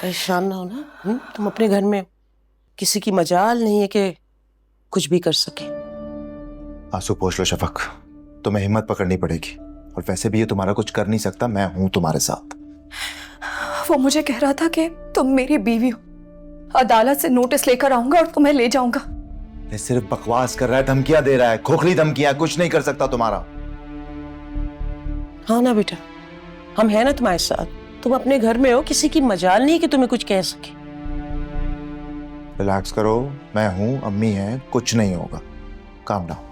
परेशान ना हो ना। तुम अपने घर में किसी की मजाल नहीं है कि कुछ भी कर सके। आंसू पोंछ लो शफक, तुम्हें हिम्मत पकड़नी पड़ेगी। और वैसे भी ये तुम्हारा कुछ कर नहीं सकता, मैं हूं तुम्हारे साथ। वो मुझे कह रहा था कि तुम मेरी बीवी हो, अदालत से नोटिस लेकर आऊंगा और तुम्हें ले जाऊंगा। ये सिर्फ बकवास कर रहा है, धमकियां दे रहा है, खोखली धमकियां, कुछ नहीं कर सकता तुम्हारा। हाँ ना बेटा, हम हैं ना तुम्हारे साथ। तुम अपने घर में हो, किसी की मजाल नहीं कि तुम्हें कुछ कह सके। रिलैक्स करो, मैं हूं, अम्मी है, कुछ नहीं होगा। Calm down.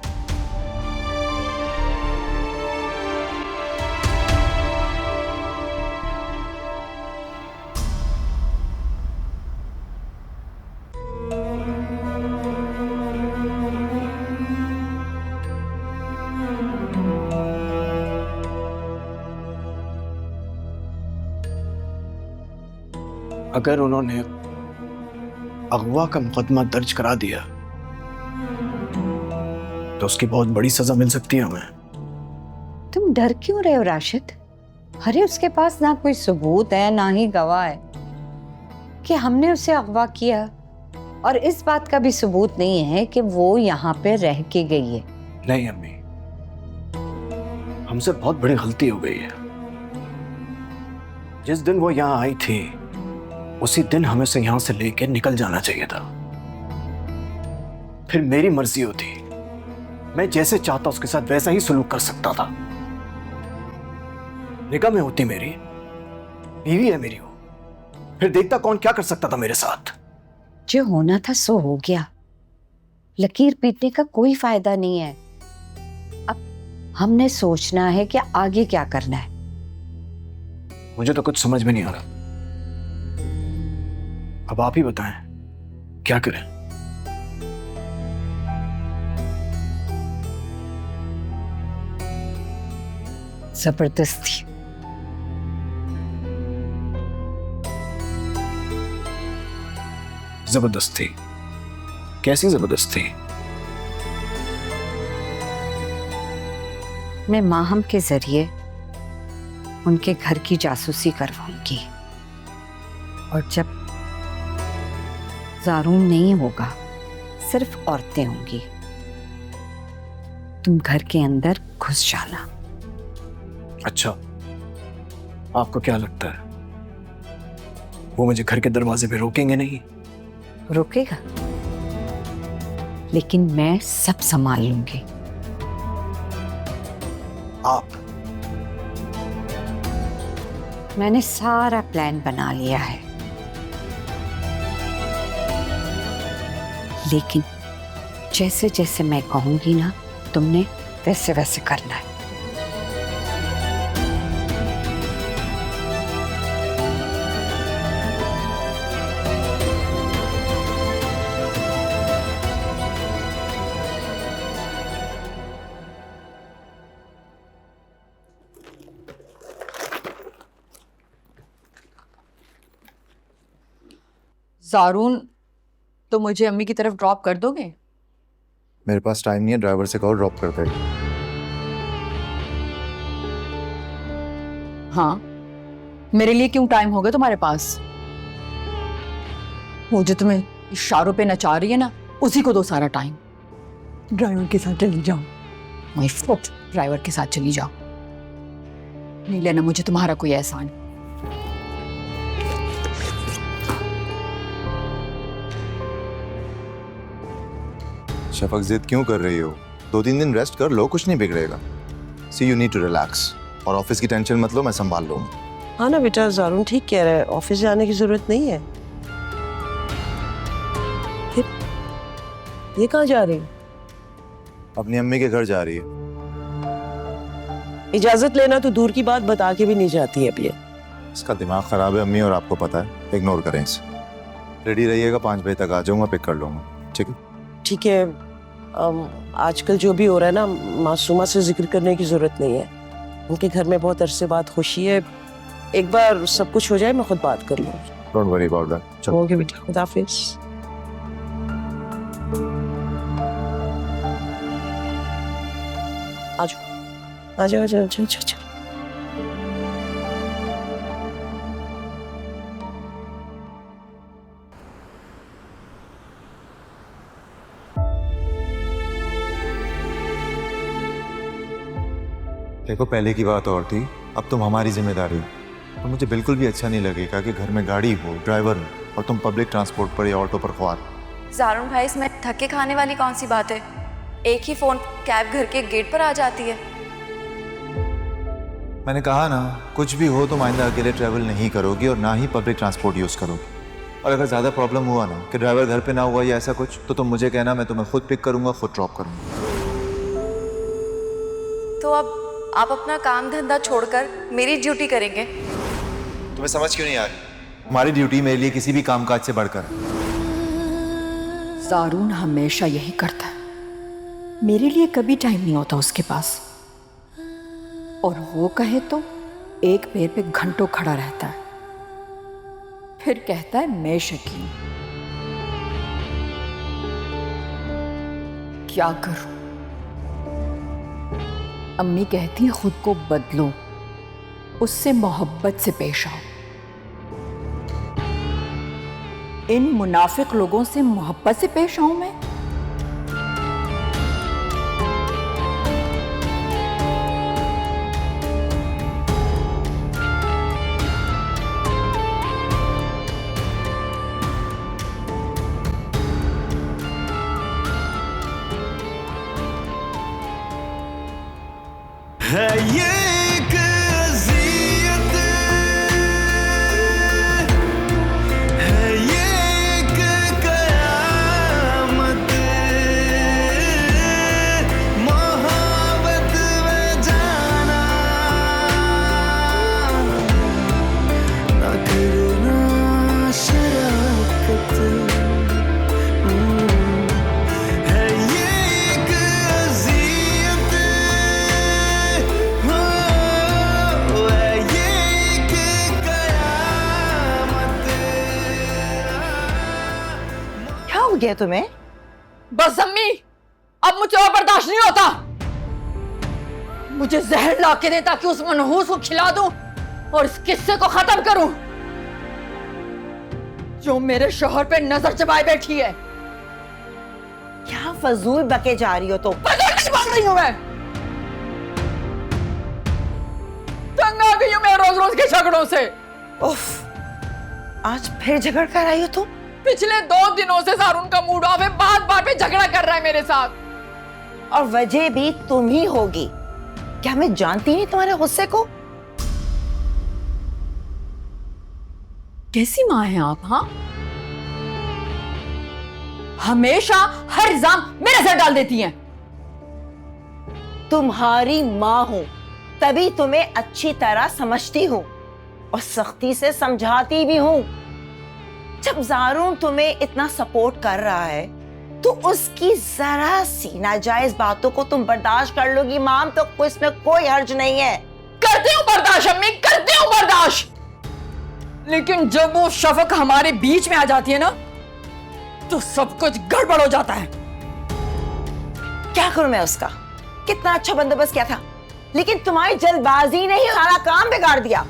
अगर उन्होंने अगवा का मुकदमा दर्ज करा दिया तो उसकी बहुत बड़ी सजा मिल सकती है हमें। तुम डर क्यों रहे हो राशिद? अरे उसके पास ना कोई सबूत है ना ही गवाह है कि हमने उसे अगवा किया, और इस बात का भी सबूत नहीं है कि वो यहाँ पे रह के गई है। नहीं अम्मी, हमसे बहुत बड़ी गलती हो गई है। जिस दिन वो यहाँ आई थी उसी दिन हमें से यहां से लेके निकल जाना चाहिए था। फिर मेरी मर्जी होती, मैं जैसे चाहता उसके साथ वैसा ही सलूक कर सकता था। निगाह में होती मेरी बीवी है मेरी, वो फिर देखता कौन क्या कर सकता था मेरे साथ। जो होना था सो हो गया, लकीर पीटने का कोई फायदा नहीं है। अब हमने सोचना है कि आगे क्या करना है। मुझे तो कुछ समझ में नहीं आ रहा, अब आप ही बताएं क्या करें। जबरदस्ती। जबरदस्ती? कैसी जबरदस्ती? मैं माहम के जरिए उनके घर की जासूसी करवाऊंगी, और जब ज़ारून नहीं होगा, सिर्फ औरतें होंगी, तुम घर के अंदर घुस जाना। अच्छा, आपको क्या लगता है वो मुझे घर के दरवाजे पे रोकेंगे नहीं? रोकेगा, लेकिन मैं सब संभाल लूंगी। आप? मैंने सारा प्लान बना लिया है, लेकिन जैसे जैसे मैं कहूंगी ना, तुमने वैसे वैसे करना है। ज़ारून, तो मुझे अम्मी की तरफ ड्रॉप कर दोगे? मेरे पास टाइम नहीं है, ड्राइवर से कहो ड्रॉप कर देगा। हाँ, मेरे लिए क्यों टाइम होगा तुम्हारे पास? वो जो तुम्हें इशारों पे नचा रही है ना, उसी को दो सारा टाइम। ड्राइवर के साथ चली जाओ। माय फुट, ड्राइवर के साथ चली जाओ। नहीं लेना मुझे तुम्हारा कोई एहसान। शफक जिद क्यों कर रही हो? 2-3 दिन रेस्ट कर लो, कुछ नहीं बिगड़ेगा। सी यू नीड टू रिलैक्स, और ऑफिस की टेंशन मत लो, मैं संभाल लूंगा। हाँ ना बेटा, ज़ारून ठीक कह रहा है, ऑफिस जाने की जरूरत नहीं है। फिर ये कहाँ जा रही है? अपनी अम्मी के घर जा रही है। इजाजत लेना तो दूर की बात, बता के भी नहीं जाती है अब ये। इसका दिमाग खराब है अम्मी, और आपको पता है, इग्नोर करें इसे। रेडी रहिएगा, 5 बजे तक आ जाऊंगा, पिक कर लूंगा। ठीक है? ठीक है। आजकल जो भी हो रहा है ना, मासूमा से जिक्र करने की जरूरत नहीं है। उनके घर में बहुत अरसे बाद खुशी है, एक बार सब कुछ हो जाए मैं खुद बात कर लूँ। Don't worry about that. चलो ओके बेटा, खुदा हाफिज। आ जाओ आ जाओ आ जाओ आ जाओ, आ जाओ। देखो पहले की बात और थी, अब तुम हमारी जिम्मेदारी हो। और मुझे बिल्कुल भी अच्छा नहीं लगेगा कि घर में गाड़ी हो, ड्राइवर हो, और तुम पब्लिक ट्रांसपोर्ट पर या ऑटो पर ख्वार। जारून भाई, इसमें धक्के खाने वाली कौन सी बात है? एक ही फोन कैब घर के गेट पर आ जाती है। मैंने कहा ना, कुछ भी हो तुम आइंदा अकेले ट्रैवल नहीं करोगी और ना ही पब्लिक ट्रांसपोर्ट यूज़ करोगी। और अगर ज़्यादा प्रॉब्लम हुआ ना कि ड्राइवर घर पे ना हुआ या ऐसा कुछ, तो तुम मुझे कहना, मैं तुम्हें खुद पिक करूंगा, खुद ड्रॉप करूंगा। तो अब आप अपना काम धंधा छोड़कर मेरी ड्यूटी करेंगे? तुम्हें समझ क्यों नहीं आ रही? हमारी ड्यूटी मेरे लिए किसी भी कामकाज से बढ़कर है। जारून हमेशा यही करता है, मेरे लिए कभी टाइम नहीं होता उसके पास। और वो कहे तो एक पैर पे घंटों खड़ा रहता है, फिर कहता है मैं शकीन। क्या करूं? अम्मी कहती है खुद को बदलो, उससे मोहब्बत से पेश आओ। इन मुनाफिक लोगों से मोहब्बत से पेश आऊं मैं? है ये एक अज़ियत, है ये एक क़यामत, मोहब्बत में जाना न करना शराकत। है ये एक अज़ियत, क्या हो गया तुम्हें? बस अम्मी, अब मुझे और बर्दाश्त नहीं होता। मुझे जहर ला के दे ताकि उस मनहूस को खिला दूं और इस किस्से को खत्म करूं जो मेरे शोहर पे नजर जमाए बैठी है। क्या फजूल बके जा रही हो तुम? नहीं बोल रही हूं मैं, तंग आ गई हूं मैं रोज रोज के झगड़ों से। उफ, आज फिर झगड़ कर आई हो तुम? पिछले 2 दिनों से जारून का मूड ऑफ है, बात बात पे झगड़ा कर रहा है मेरे साथ। और वजह भी तुम ही होगी। क्या मैं जानती नहीं तुम्हारे गुस्से को? कैसी माँ हैं आप? हाँ, हमेशा हर इल्जाम मेरे सर डाल देती हैं। तुम्हारी माँ हूं, तभी तुम्हें अच्छी तरह समझती हूँ और सख्ती से समझाती भी हूँ। जब जारून तुम्हें इतना सपोर्ट कर रहा है तो उसकी जरा सी नाजायज बातों को तुम बर्दाश्त कर लोगी माम, तो इसमें कोई हर्ज नहीं है। करती हूँ बर्दाश्त अम्मी, करती हूँ बर्दाश्त, लेकिन जब वो शफक हमारे बीच में आ जाती है ना तो सब कुछ गड़बड़ हो जाता है। क्या करूं मैं उसका? कितना अच्छा बंदोबस्त किया था, लेकिन तुम्हारी जल्दबाजी ने ही सारा काम बिगाड़ दिया।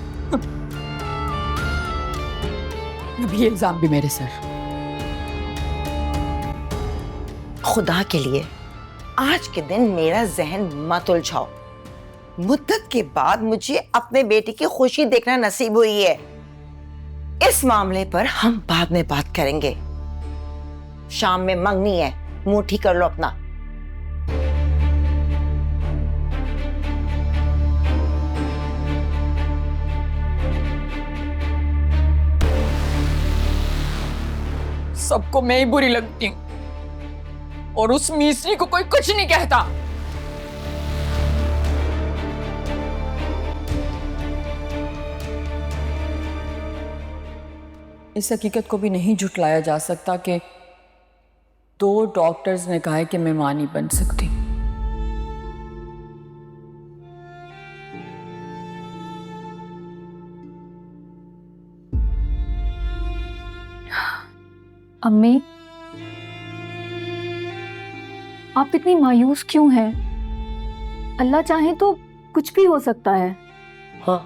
अब ये इल्जाम भी मेरे सर। खुदा के लिए आज के दिन मेरा जहन मत उलझाओ। मुद्दत के बाद मुझे अपने बेटे की खुशी देखना नसीब हुई है। इस मामले पर हम बाद में बात करेंगे। शाम में मंगनी है, मुंह ठीक कर लो अपना। सबको मैं ही बुरी लगती हूँ और उस मिस्री को कोई कुछ नहीं कहता। इस हकीकत को भी नहीं झुटलाया जा सकता कि 2 डॉक्टर्स ने कहा है कि मैं मां नहीं बन सकती। अम्मी, आप इतनी मायूस क्यों हैं? अल्लाह चाहे तो कुछ भी हो सकता है। हाँ,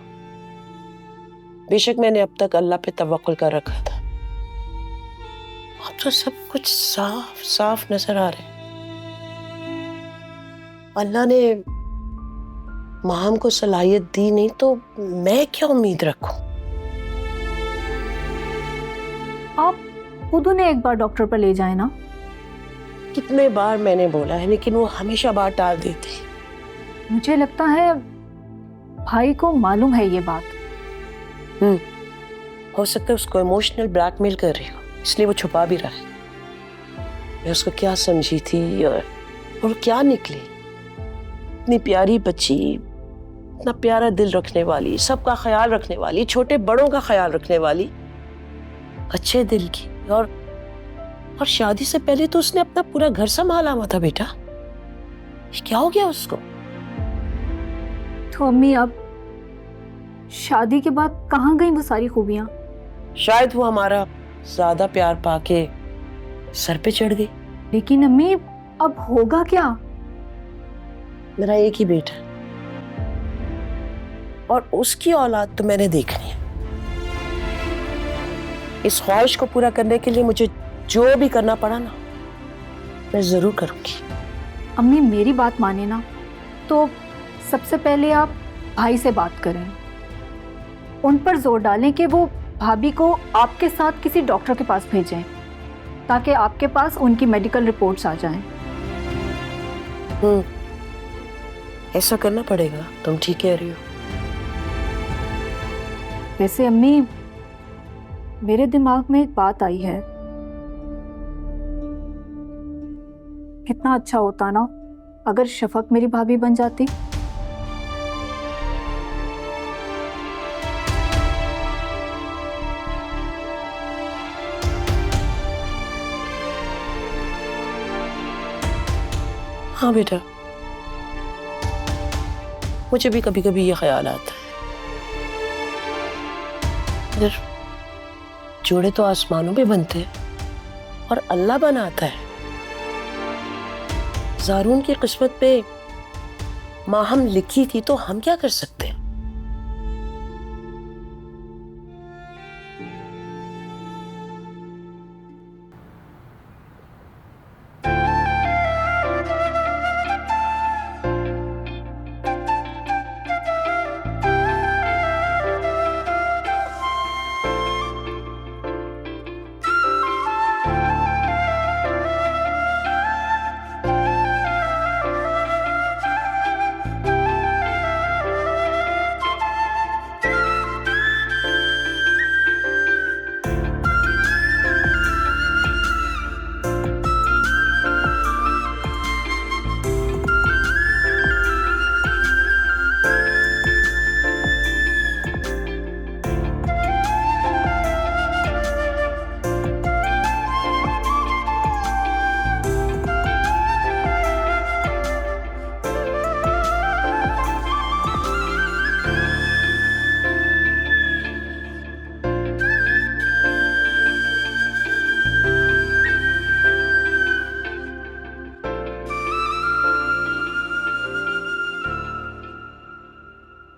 बेशक मैंने अब तक अल्लाह पे तवक्कुल कर रखा था। अब तो सब कुछ साफ साफ नजर आ रहा है। अल्लाह ने माहम को सलाहियत दी नहीं तो मैं क्या उम्मीद रखूं? आप खुद उन्हें एक बार डॉक्टर पर ले जाए ना। कितने बार मैंने बोला है लेकिन वो हमेशा बात टाल देते हैं। मुझे लगता है भाई को मालूम है ये बात। हो सकता है उसको इमोशनल ब्लैकमेल कर रही हो, इसलिए वो छुपा भी रहा है। मैं उसको क्या समझी थी और क्या निकली। इतनी प्यारी बच्ची, इतना प्यारा दिल रखने वाली, सबका ख्याल रखने वाली, छोटे बड़ों का ख्याल रखने वाली, अच्छे दिल की। और शादी से पहले तो उसने अपना पूरा घर संभाला हुआ था बेटा। ये क्या हो गया उसको? तो अम्मी अब शादी के बाद कहाँ गई वो सारी खूबियाँ? शायद वो हमारा ज्यादा प्यार पाके सर पे चढ़ गई। लेकिन अम्मी अब होगा क्या? मेरा एक ही बेटा और उसकी औलाद तो मैंने देखनी है। इस ख्वाहिश को पूरा करने के लिए मुझे जो भी करना पड़ा ना, मैं जरूर करूंगी। अम्मी मेरी बात माने ना, तो सबसे पहले आप भाई से बात करें, उन पर जोर डालें कि वो भाभी को आपके साथ किसी डॉक्टर के पास भेजें ताकि आपके पास उनकी मेडिकल रिपोर्ट्स आ जाएं। ऐसा करना पड़ेगा, तुम ठीक कह रही हो। वैसे अम्मी मेरे दिमाग में एक बात आई है, कितना अच्छा होता ना अगर शफक मेरी भाभी बन जाती। हाँ बेटा, मुझे भी कभी कभी ये ख्याल आता है, अगर जोड़े तो आसमानों पे बनते हैं और अल्लाह बनाता है। ज़ारून की किस्मत पे माहम लिखी थी तो हम क्या कर सकते हैं?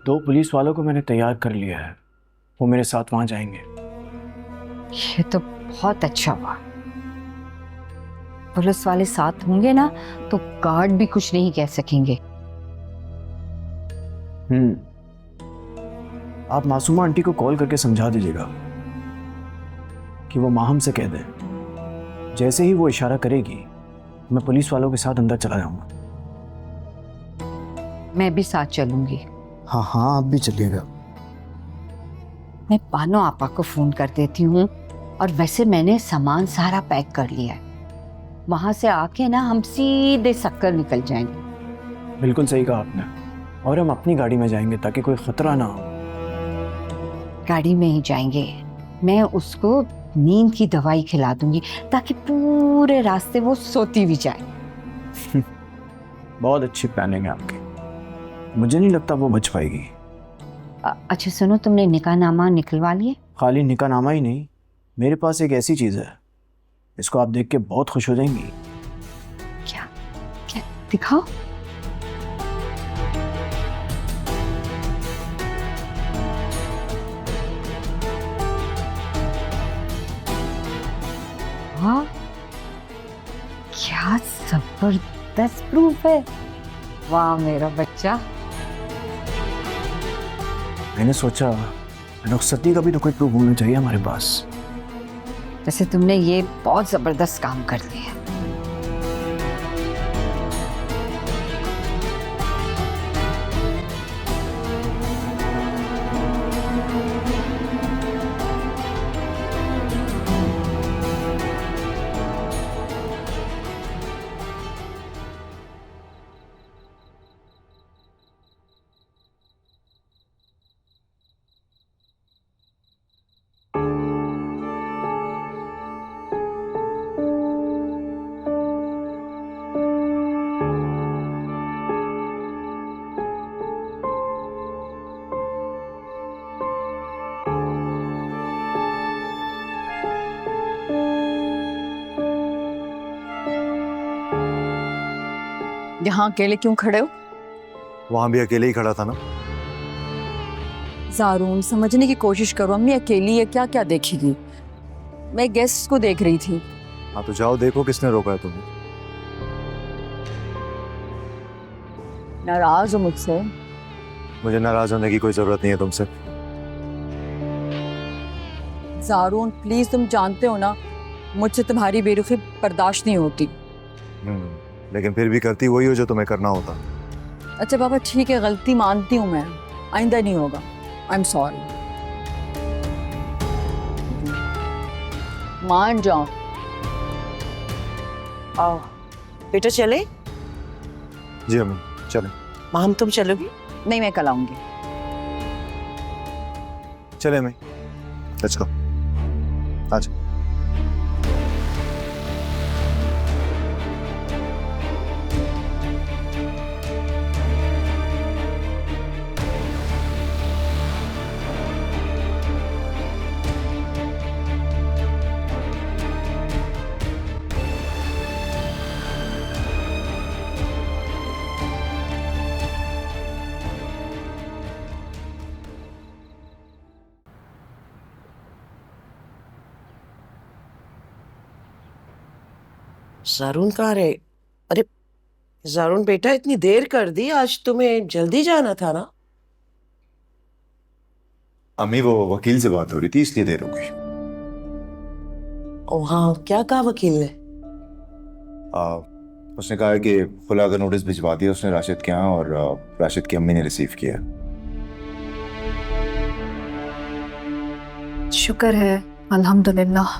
दो पुलिस वालों को मैंने तैयार कर लिया है, वो मेरे साथ वहां जाएंगे। ये तो बहुत अच्छा हुआ। पुलिस वाले साथ होंगे ना तो गार्ड भी कुछ नहीं कह सकेंगे। आप मासूमा आंटी को कॉल करके समझा दीजिएगा कि वो माहम से कह दे, जैसे ही वो इशारा करेगी मैं पुलिस वालों के साथ अंदर चला जाऊंगा। मैं भी साथ चलूंगी। हाँ हाँ, आप भी चलिएगा। मैं बानो आपा को फोन कर देती हूँ, और वैसे मैंने सामान सारा पैक कर लिया है। वहां से आके ना हम सीधे सक्कर निकल जाएंगे। बिल्कुल सही कहा आपने, और हम अपनी गाड़ी में जाएंगे ताकि कोई खतरा ना हो। गाड़ी में ही जाएंगे। मैं उसको नींद की दवाई खिला दूंगी ताकि पूरे रास्ते वो सोती भी जाए। बहुत अच्छी प्लानिंग है आपकी, मुझे नहीं लगता वो बच पाएगी। अच्छा सुनो, तुमने निकाहनामा निकलवा लिए? खाली निकाहनामा ही नहीं, मेरे पास एक ऐसी चीज़ है, इसको आप देख के बहुत खुश हो जाएंगी। क्या क्या? दिखाओ। हाँ, क्या जबरदस्त प्रूफ है। वाह मेरा बच्चा। मैंने सोचा रुखसती का भी तो कोई प्रूफ होना चाहिए हमारे पास। वैसे तुमने ये बहुत जबरदस्त काम कर दिया। यहाँ अकेले क्यों खड़े हो? वहां भी अकेले ही खड़ा था ना। जारून, समझने की कोशिश करो। अम्मी अकेली है, क्या क्या देखेगी? मैं गेस्ट को देख रही थी। हाँ तो जाओ देखो किसने रोका है तुम्हें। नाराज हो मुझसे? मुझे नाराज होने की कोई जरूरत नहीं है तुमसे। जारून प्लीज, तुम जानते हो ना मुझसे तुम्हारी बेरुखी बर्दाश्त नहीं होती। लेकिन फिर भी करती वही हो जो तुम्हें करना होता। अच्छा बाबा ठीक है, गलती मानती हूँ मैं, आइंदा नहीं होगा। I am sorry. मान जाओ। आओ बेटा चले। जी अम्मी चले। माम तुम चलोगी? नहीं, मैं कल आऊंगी। चले अम्मी, लेट्स गो। आज जारून कहाँ रहे? अरे जारून बेटा, इतनी देर कर दी, आज तुम्हें जल्दी जाना था ना। अम्मी वो वकील से बात हो रही थी इसलिए देर हो गई। ओ हाँ, क्या कहा वकील ने? उसने कहा है कि खुला का नोटिस भिजवा दिया उसने राशिद के यहाँ, और राशिद की अम्मी ने रिसीव किया। शुक्र है, अल्हम्दुलिल्लाह।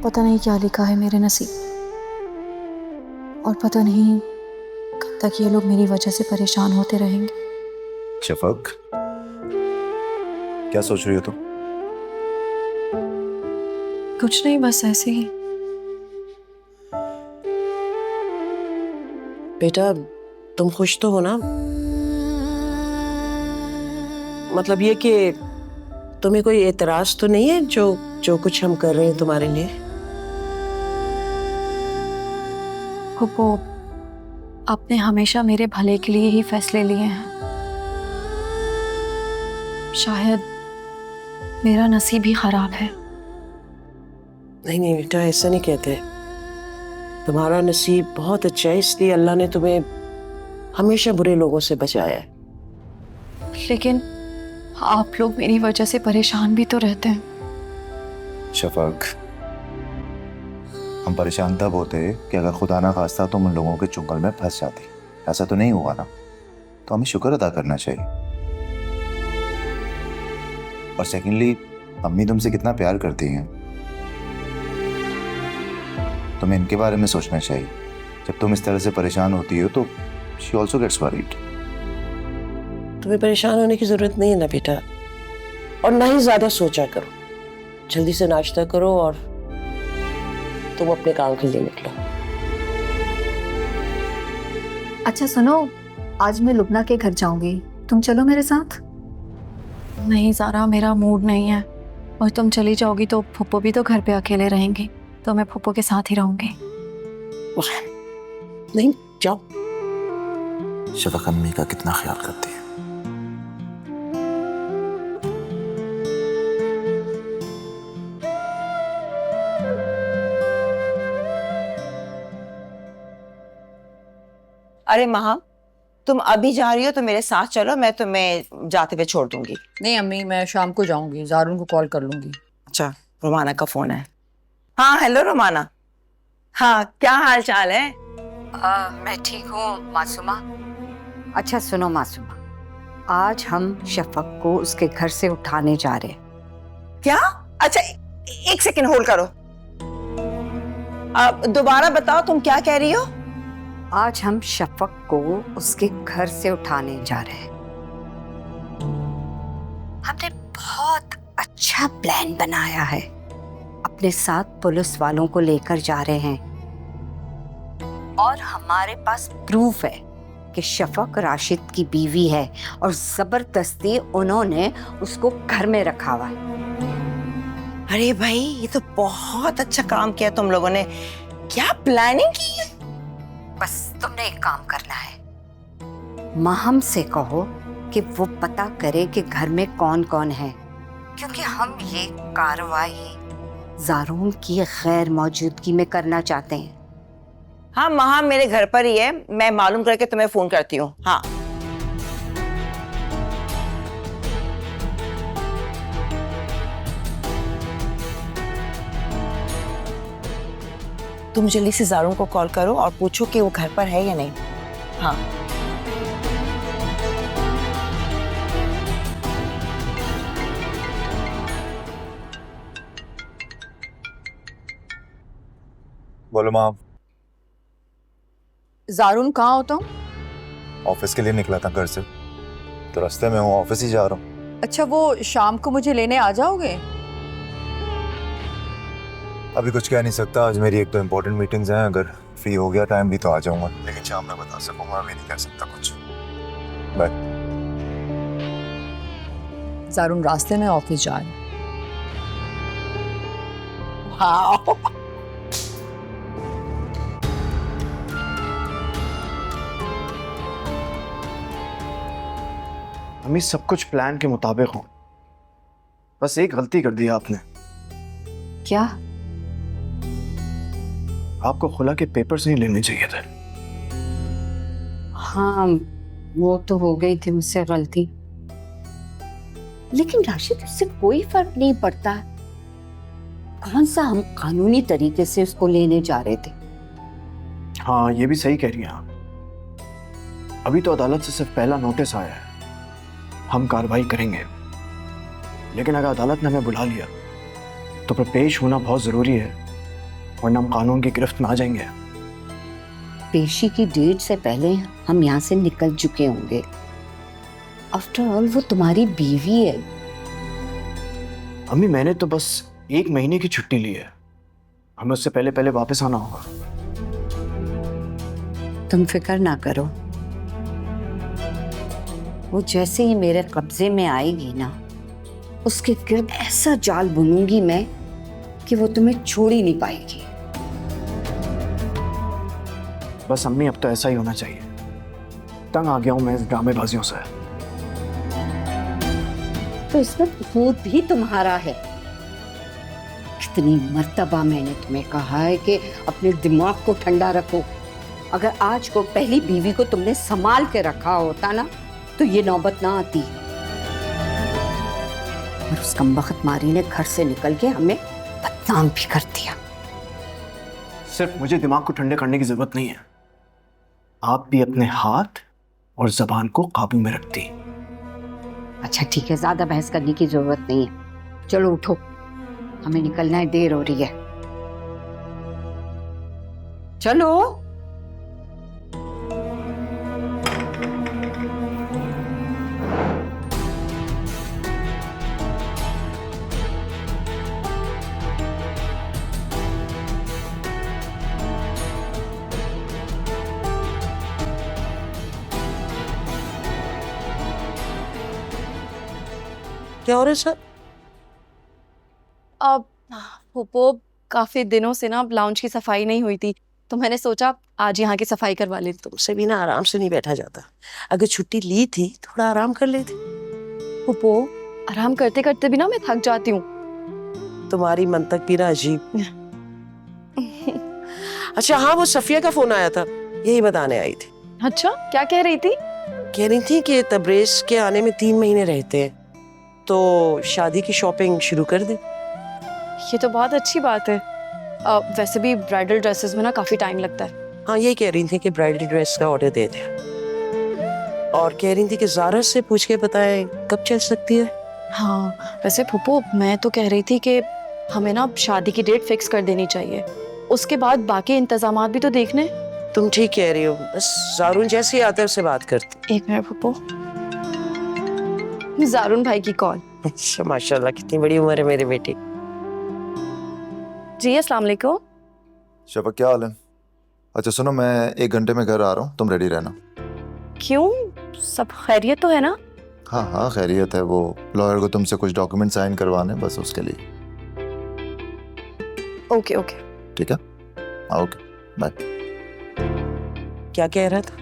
पता नहीं क्या लिखा है मेरे नसीब, और पता नहीं कब तक ये लोग मेरी वजह से परेशान होते रहेंगे। शफक, क्या सोच रही हो तुम? कुछ नहीं, बस ऐसे ही। बेटा तुम खुश तो हो ना? मतलब ये कि तुम्हें कोई एतराज तो नहीं है जो कुछ हम कर रहे हैं तुम्हारे लिए? फूफो, आपने हमेशा मेरे भले के लिए ही फैसले लिए हैं। शायद मेरा नसीब ही खराब है। नहीं नहीं बेटा, ऐसा नहीं कहते। तुम्हारा नसीब बहुत अच्छा है, इसलिए अल्लाह ने तुम्हें हमेशा बुरे लोगों से बचाया है। लेकिन आप लोग मेरी वजह से परेशान भी तो रहते हैं। शफक, हम परेशान तब होते कि अगर खुदा ना खास्ता तुम उन लोगों के चुंगल में फंस जाती। ऐसा तो नहीं हुआ ना, तो हमें शुक्र अदा करना चाहिए। और सेकेंडली, अम्मी तुमसे कितना प्यार करती हैं, तुम्हें इनके बारे में सोचना चाहिए। जब तुम इस तरह से परेशान होती हो तो शी ऑल्सो गेट्स वरीड। तुम्हें परेशान होने की जरूरत नहीं है ना बेटा, और ना ही ज्यादा सोचा करो। जल्दी से नाश्ता करो और तुम अपने काम के लिए निकलो। अच्छा सुनो, आज मैं लुबना के घर जाऊंगी, तुम चलो मेरे साथ? नहीं ज़ारा, मेरा मूड नहीं है, और तुम चली जाओगी तो फुप्पो भी तो घर पे अकेले रहेंगी, तो मैं फुप्पो के साथ ही रहूंगी। नहीं, जाओ। शफक अम्मी का कितना ख्याल करती है। अरे महा, तुम अभी जा रही हो तो मेरे साथ चलो, मैं तुम्हें जाते हुए छोड़ दूंगी। नहीं अम्मी, मैं शाम को जाऊंगी, जारून को कॉल कर लूंगी। अच्छा, रोमाना का फोन है। हाँ हेलो रोमाना। हाँ क्या हाल चाल है? मैं ठीक हूँ मासूमा। अच्छा सुनो मासूमा, आज हम शफक को उसके घर से उठाने जा रहे हैं। क्या? अच्छा एक सेकंड होल्ड करो। अब दोबारा बताओ, तुम क्या कह रही हो? आज हम शफक को उसके घर से उठाने जा रहे हैं। हमने बहुत अच्छा प्लान बनाया है। अपने साथ पुलिस वालों को लेकर जा रहे हैं और हमारे पास प्रूफ है कि शफक राशिद की बीवी है और जबरदस्ती उन्होंने उसको घर में रखा हुआ है। अरे भाई, ये तो बहुत अच्छा काम किया तुम लोगों ने। क्या प्लानिंग की है? बस तुमने एक काम करना है, माहम से कहो कि वो पता करे कि घर में कौन कौन है, क्योंकि हम ये कार्रवाई जारून की गैर मौजूदगी में करना चाहते हैं। हाँ महा मेरे घर पर ही है, मैं मालूम करके तुम्हें फोन करती हूँ। हाँ तुम जल्दी से जारून को कॉल करो और पूछो कि वो घर पर है या नहीं। हाँ बोलो माँ। जारून कहाँ होता हूँ? ऑफिस के लिए निकला था घर से, तो रास्ते में हूँ, ऑफिस ही जा रहा हूँ। अच्छा, वो शाम को मुझे लेने आ जाओगे? अभी कुछ कह नहीं सकता, आज मेरी एक तो इम्पोर्टेंट मीटिंग्स हैं, अगर फ्री हो गया टाइम भी तो आ जाऊंगा, लेकिन शाम में बता सकूंगा, अभी नहीं कह सकता कुछ। बाय। जारून रास्ते में ऑफिस जा रहे हैं। हाँ अम्मी सब कुछ प्लान के मुताबिक हो, बस एक गलती कर दी आपने। क्या? आपको खुला के पेपर्स नहीं लेने चाहिए थे। हाँ वो तो हो गई थी मुझसे गलती, लेकिन राशिद इससे कोई फर्क नहीं पड़ता। कौन सा हम कानूनी तरीके से उसको लेने जा रहे थे। हाँ ये भी सही कह रही हैं आप। अभी तो अदालत से सिर्फ पहला नोटिस आया है, हम कार्रवाई करेंगे, लेकिन अगर अदालत ने हमें बुला लिया तो फिर पेश होना बहुत ज़रूरी है, वरना हम कानून की गिरफ्त में आ जाएंगे। पेशी की डेट से पहले हम यहाँ से निकल चुके होंगे। आफ्टर ऑल वो तुम्हारी बीवी है। अम्मी मैंने तो बस 1 महीने की छुट्टी ली है, हमें उससे पहले पहले वापस आना होगा। तुम फिक्र ना करो, वो जैसे ही मेरे कब्जे में आएगी ना, उसके गिर्द ऐसा जाल बुनूंगी मैं कि वो तुम्हें छोड़ ही नहीं पाएगी। बस अम्मी अब तो ऐसा ही होना चाहिए, तंग आ गया हूं मैं इस ड्रामेबाजियों से। तो इसमें कसूर भी तुम्हारा है। कितनी मर्तबा मैंने तुम्हें कहा है कि अपने दिमाग को ठंडा रखो। अगर आज को पहली बीवी को तुमने संभाल के रखा होता ना, तो ये नौबत ना आती। और उस कमबख्त मारी ने घर से निकल के हमें बदनाम भी कर दिया। सिर्फ मुझे दिमाग को ठंडे करने की जरूरत नहीं है, आप भी अपने हाथ और जबान को काबू में रखती। अच्छा ठीक है, ज्यादा बहस करने की जरूरत नहीं है। चलो उठो, हमें निकलना है, देर हो रही है। चलो। क्या हो रहा है सर? अब फूफो काफी दिनों से ना लाउंज की सफाई नहीं हुई थी, तो मैंने सोचा आज यहाँ की सफाई करवा लेती। तुमसे भी ना आराम से नहीं बैठा जाता। अगर छुट्टी ली थी थोड़ा आराम कर लेती। फूफो आराम करते करते भी ना मैं थक जाती हूँ। तुम्हारी मंतक भी ना अजीब। अच्छा हाँ, वो सफिया का फोन आया था, यही बताने आई थी। अच्छा, क्या कह रही थी? कह रही थी कि तबरेज के आने में 3 महीने रहते हैं, तो शादी की शॉपिंग शुरू कर दे। ये तो बहुत अच्छी बात है। वैसे भी ब्राइडल ड्रेसेस में ना काफी टाइम लगता है। हाँ, ये कह रही थी कि ब्राइडल ड्रेस का ऑर्डर दे दे, और कह रही थी कि ज़ारा से पूछ के बताएं कब चल सकती है। हाँ, वैसे फूफो मैं तो कह रही थी कि हमें ना शादी की डेट फिक्स कर देनी चाहिए, उसके बाद बाकी इंतजामात भी तो देखने। तुम ठीक कह रही हो, बस जारून जैसे ही आता है उससे बात करती। एक मिनट फूफो, जारून भाई की कॉल। अच्छा, माशाल्लाह कितनी बड़ी उम्र है मेरे बेटे। जी अस्सलाम वालेकुम। शफक क्या हाल है? अच्छा सुनो, मैं 1 घंटे में घर आ रहा हूँ, तुम रेडी रहना। क्यों, सब खैरियत तो है ना? हाँ हाँ खैरियत है, वो लॉयर को तुमसे कुछ डॉक्यूमेंट साइन करवाने, बस उसके लिए। Okay okay. ठीक है, हाँ ओके, बाय। क्या कह रहा था?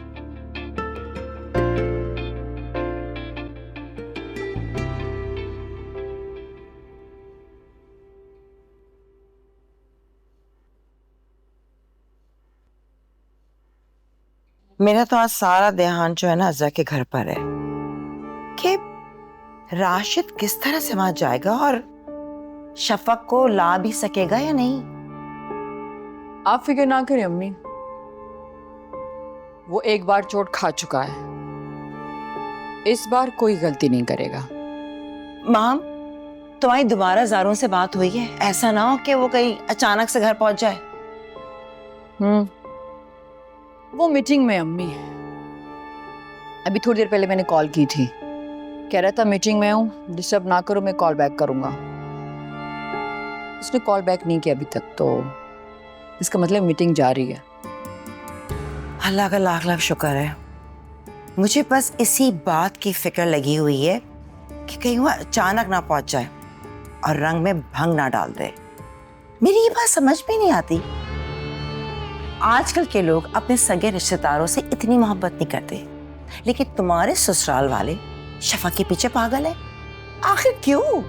मेरा तो आज सारा ध्यान जो है ना अज़रा के घर पर है कि राशिद किस तरह से वहां जाएगा और शफक को ला भी सकेगा या नहीं। आप फिक्र ना करें अम्मी, वो एक बार चोट खा चुका है, इस बार कोई गलती नहीं करेगा। माम, तुम्हारी दोबारा ज़ारून से बात हुई है? ऐसा ना हो कि वो कहीं अचानक से घर पहुंच जाए। वो मीटिंग में अम्मी, अभी थोड़ी देर पहले मैंने कॉल की थी, कह रहा था मीटिंग में हूँ, डिस्टर्ब ना करो, मैं कॉल बैक करूंगा। उसने कॉल बैक नहीं किया अभी तक, तो इसका मतलब मीटिंग जारी है। अल्लाह का लाख लाख शुक्र है। मुझे बस इसी बात की फिक्र लगी हुई है कि कहीं वो अचानक ना पहुंच जाए और रंग में भंग ना डाल दे। मेरी ये बात समझ में नहीं आती, आजकल के लोग अपने सगे रिश्तेदारों से इतनी मोहब्बत नहीं करते, लेकिन तुम्हारे ससुराल वाले शफा के पीछे पागल है। आखिर क्यों?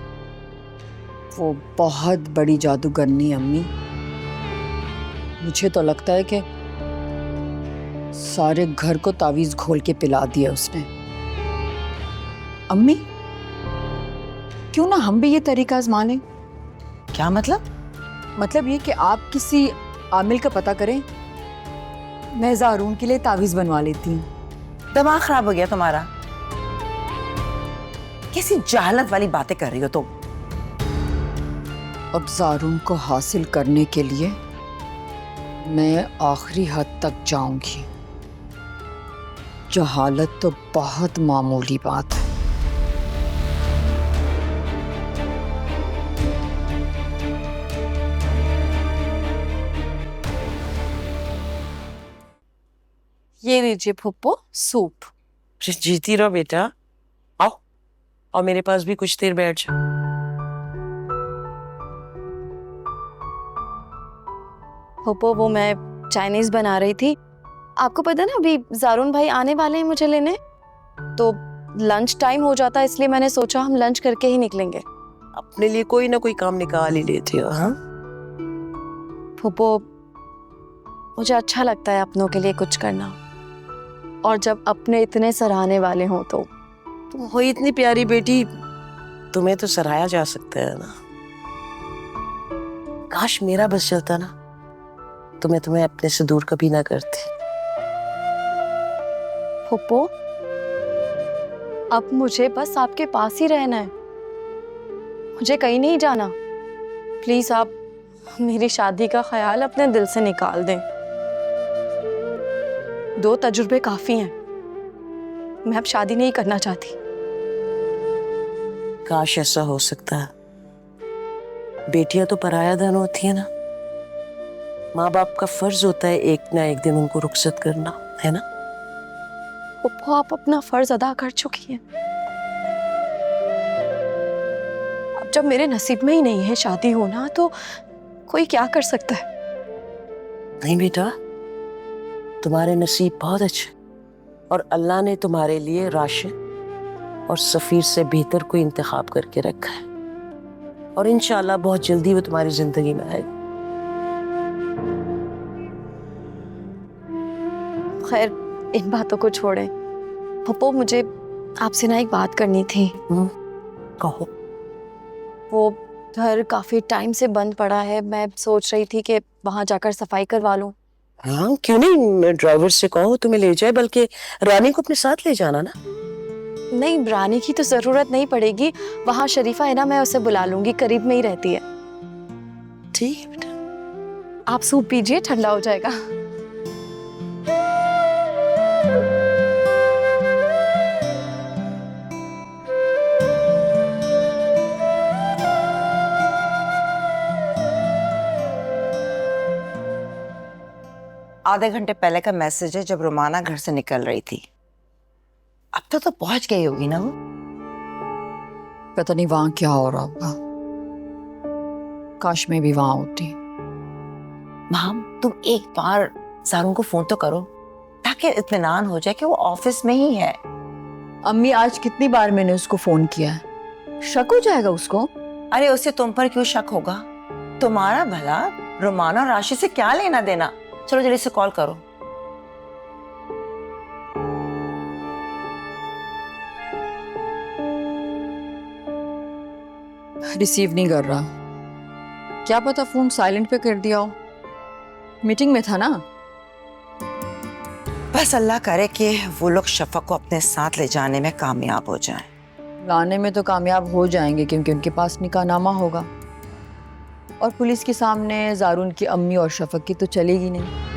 वो बहुत बड़ी जादूगरनी अम्मी, मुझे तो लगता है कि सारे घर को तावीज घोल के पिला दिया उसने। अम्मी, क्यों ना हम भी ये तरीका आजमा लें? क्या मतलब? मतलब ये कि आप किसी आमिल का पता करें, मैं ज़ारून के लिए तावीज बनवा लेती हूँ। दिमाग खराब हो गया तुम्हारा? कैसी जाहलत वाली बातें कर रही हो तुम? अब ज़ारून को हासिल करने के लिए मैं आखिरी हद तक जाऊंगी। जहालत तो बहुत मामूली बात है। ये लीजिए फुप्पो सूप। जीती रहो बेटा, आओ और मेरे पास भी कुछ देर बैठ जाओ। फुप्पो वो मैं चाइनीज बना रही थी, आपको पता ना अभी जारून भाई आने वाले हैं मुझे लेने, तो लंच टाइम हो जाता है, इसलिए मैंने सोचा हम लंच करके ही निकलेंगे। अपने लिए कोई ना कोई काम निकाल ही लेती हो। हाँ फुप्पो, मुझे अच्छा लगता है अपनों के लिए कुछ करना, और जब अपने इतने सराहने वाले हों तो। तुम हो इतनी प्यारी बेटी, तुम्हें तो सराहा जा सकता है ना। काश मेरा बस चलता ना, तो मैं तुम्हें अपने से दूर कभी ना करती। फुप्पो, अब मुझे बस आपके पास ही रहना है, मुझे कहीं नहीं जाना। प्लीज आप मेरी शादी का ख्याल अपने दिल से निकाल दें। 2 तजुर्बे काफी हैं, मैं अब शादी नहीं करना चाहती। काश ऐसा हो सकता है। बेटियां तो पराया धन होती है ना, माँ बाप का फर्ज होता है एक ना एक दिन उनको रुखसत करना, है ना? फुप्पो, आप अपना फर्ज अदा कर चुकी हैं, अब जब मेरे नसीब में ही नहीं है शादी होना, तो कोई क्या कर सकता है? नहीं बेटा, तुम्हारे नसीब बहुत अच्छे, और अल्लाह ने तुम्हारे लिए राशिद और सफीर से बेहतर कोई इंतखाब करके रखा है, और इंशाल्लाह बहुत जल्दी वो तुम्हारी जिंदगी में आएगा। खैर इन बातों को छोड़ें। पप्पू, मुझे आपसे ना एक बात करनी थी। कहो। वो घर काफी टाइम से बंद पड़ा है, मैं सोच रही थी कि वहां जाकर सफाई करवा लूं। हाँ, क्यों नहीं, ड्राइवर से कहो तुम्हें ले जाए, बल्कि रानी को अपने साथ ले जाना ना। नहीं, रानी की तो जरूरत नहीं पड़ेगी, वहां शरीफा है ना, मैं उसे बुला लूंगी, करीब में ही रहती है। ठीक है बेटा। आप सूप पीजिए, ठंडा हो जाएगा। आधे घंटे पहले का मैसेज है, जब रोमाना घर से निकल रही थी। अब तो पहुंच गई होगी ना वो। पता नहीं वहां क्या हो रहा होगा। काश मैं भी वहां होती। माम, तुम एक बार सारून को फोन तो करो, ताकि इत्मीनान हो जाए कि वो ऑफिस में ही है। अम्मी, आज कितनी बार मैंने उसको फोन किया है, शक हो जाएगा उसको। अरे उसे तुम पर क्यों शक होगा? तुम्हारा भला रोमाना और राशि से क्या लेना देना? चलो जल्दी से कॉल करो। रिसीव नहीं कर रहा, क्या पता फोन साइलेंट पे कर दिया हो। मीटिंग में था ना। बस अल्लाह करे कि वो लोग शफक को अपने साथ ले जाने में कामयाब हो जाएं। लाने में तो कामयाब हो जाएंगे, क्योंकि उनके पास निकाहनामा होगा, और पुलिस के सामने जारून की अम्मी और शफक की तो चलेगी नहीं।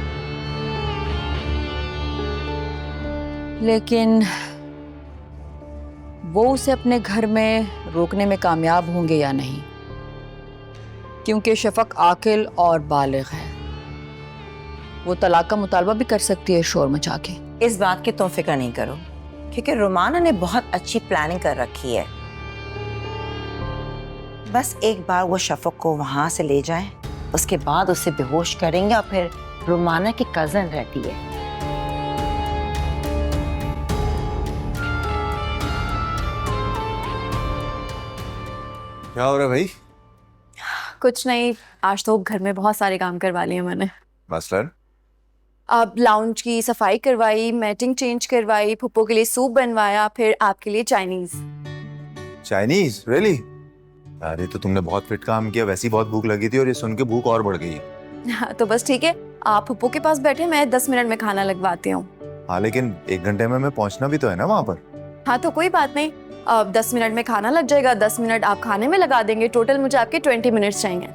लेकिन वो उसे अपने घर में रोकने में कामयाब होंगे या नहीं, क्योंकि शफक आकिल और बालिग है। वो तलाक का मुतालबा भी कर सकती है शोर मचा के। इस बात की तुम फिक्र नहीं करो, क्योंकि रोमाना ने बहुत अच्छी प्लानिंग कर रखी है। बस एक बार वो शफक को वहां से ले जाएं, उसके बाद उसे बेहोश करेंगे, और फिर रोमाना की कजन रहती है। क्या हो रहा है भाई? कुछ नहीं, आज तो घर में बहुत सारे काम करवा लिए मैंने। मसलन? अब लाउंज की सफाई करवाई, मैटिंग चेंज करवाई, पप्पू के लिए सूप बनवाया, फिर आपके लिए चाइनीज। चाइनीज? रियली? अरे तो तुमने बहुत फिट काम किया, वैसी बहुत भूख लगी थी और ये सुन के भूख और बढ़ गई। हाँ, तो बस ठीक है, आप पप्पू के पास बैठे, मैं 10 मिनट में खाना लगवाती हूँ। हाँ, लेकिन 1 घंटे में मैं पहुंचना भी तो है ना वहां पर। हाँ, तो कोई बात नहीं, अब 10 मिनट में खाना लग जाएगा, 10 मिनट आप खाने में लगा देंगे, टोटल मुझे आपके 20 मिनट्स चाहिए।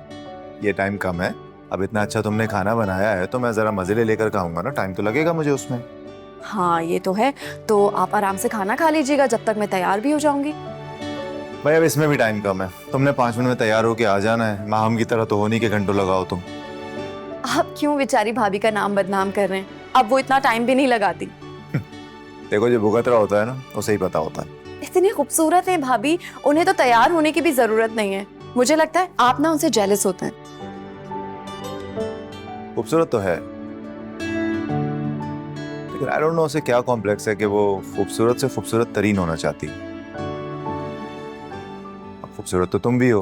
ये टाइम कम है। अब इतना अच्छा तुमने खाना बनाया है तो मैं जरा मजे ले लेकर खाऊंगा ना, टाइम तो लगेगा मुझे उसमें। हाँ, ये तो है, तो आप आराम से खाना खा लीजिएगा जब तक मैं तैयार भी हो जाऊंगी। भाई अब इसमें भी टाइम कम है, तुमने 5 मिनट में तैयार होके आ जाना है। माहम की तरह तो होनी के घंटों लगाओ तुम। आप क्यों बेचारी भाभी का नाम बदनाम कर रहे हैं? अब वो इतना टाइम भी नहीं लगाती। देखो, जो भुगत रहा होता है ना, उसे ही पता होता है। इतनी खूबसूरत है भाभी, उन्हें तो तैयार होने की भी जरूरत नहीं है। मुझे लगता है आप ना उनसे जेलस होते हैं। खूबसूरत तो है, लेकिन आई डोंट नो उसे क्या कॉम्प्लेक्स है कि वो खूबसूरत से खूबसूरत तरीन होना चाहती। अब खूबसूरत तो तुम भी हो,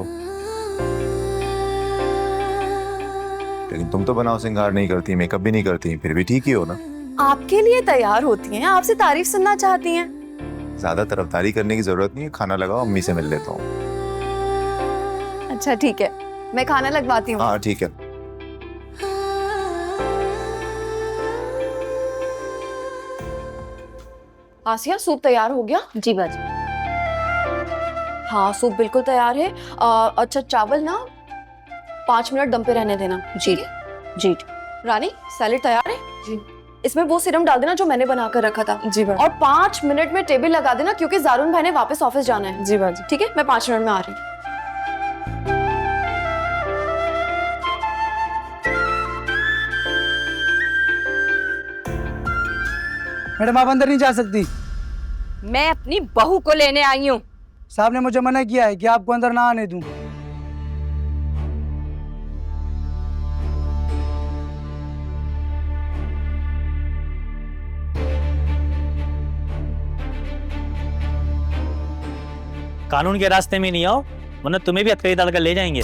लेकिन तुम तो बनाओ सिंगार नहीं करती, मेकअप भी नहीं करती, फिर भी ठीक ही हो ना। आपके लिए तैयार होती हैं, आपसे तारीफ सुनना चाहती हैं। ज्यादा तरफदारी करने की जरूरत नहीं है, खाना लगाओ, अम्मी से मिल लेता हूँ। अच्छा ठीक है, मैं खाना लगवाती हूँ। हाँ ठीक है। आसिया, सूप तैयार हो गया? जी बाजी। हाँ, सूप बिल्कुल तैयार है। अच्छा, चावल ना 5 मिनट दम पे रहने देना। जी जी। रानी, सैलेड तैयार है? जी। इसमें वो सिरम डाल देना जो मैंने बना कर रखा था। जी बाजी। और 5 मिनट में टेबल लगा देना, क्योंकि जारून भाई ने वापस ऑफिस जाना है। जी बाजी। ठीक है, मैं 5 मिनट में आ रही हूँ। मैडम, आप अंदर नहीं जा सकती। मैं अपनी बहू को लेने आई हूँ। साहब ने मुझे मना किया है कि आपको अंदर ना आने दूं। कानून के रास्ते में नहीं आओ, वरना तुम्हें भी हथकड़ी डालकर ले जाएंगे।